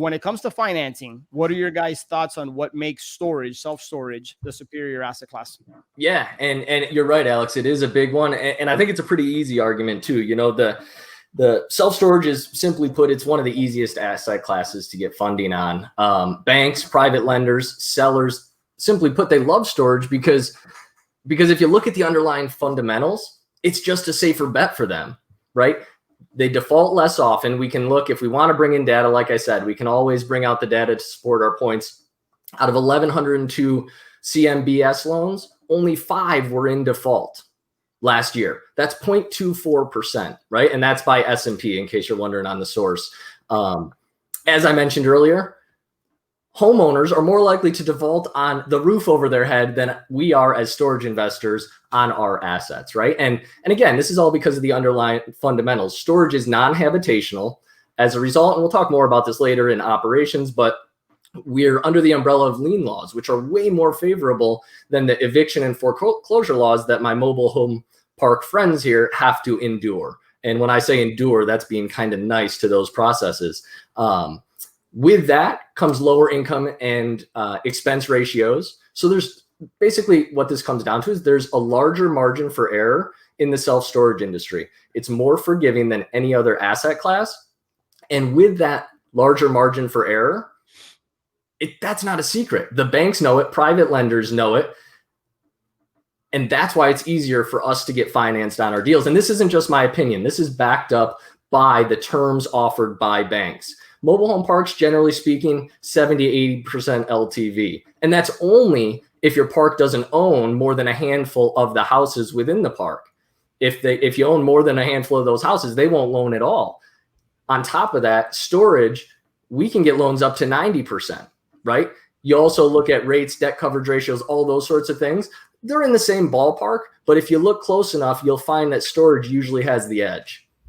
when it comes to financing, what are your guys' thoughts on what makes storage, self-storage, the superior asset class? Yeah, and you're right, Alex. It is a big one, and I think it's a pretty easy argument too. You know, the self-storage is, simply put, it's one of the easiest asset classes to get funding on. Banks, private lenders, sellers, simply put, they love storage because if you look at the underlying fundamentals, it's just a safer bet for them, right? They default less often. We can look, if we want to bring in data, like I said, we can always bring out the data to support our points. Out of 1,102 CMBS loans, only 5 were in default last year. That's 0.24%, right? And that's by S&P, in case you're wondering on the source. As I mentioned earlier, homeowners are more likely to default on the roof over their head than we are as storage investors on our assets, right? And again, this is all because of the underlying fundamentals. Storage is non-habitational. As a result, and we'll talk more about this later in operations, but we're under the umbrella of lien laws, which are way more favorable than the eviction and foreclosure laws that my mobile home park friends here have to endure. And when I say endure, that's being kind of nice to those processes. With that comes lower income and expense ratios. So there's basically, what this comes down to is there's a larger margin for error in the self-storage industry. It's more forgiving than any other asset class. And with that larger margin for error, that's not a secret. The banks know it, private lenders know it. And that's why it's easier for us to get financed on our deals. And this isn't just my opinion. This is backed up by the terms offered by banks. Mobile home parks, generally speaking, 70 to 80% LTV. And that's only if your park doesn't own more than a handful of the houses within the park. If you own more than a handful of those houses, they won't loan at all. On top of that, storage, we can get loans up to 90%, right? You also look at rates, debt coverage ratios, all those sorts of things. They're in the same ballpark, but if you look close enough, you'll find that storage usually has the edge.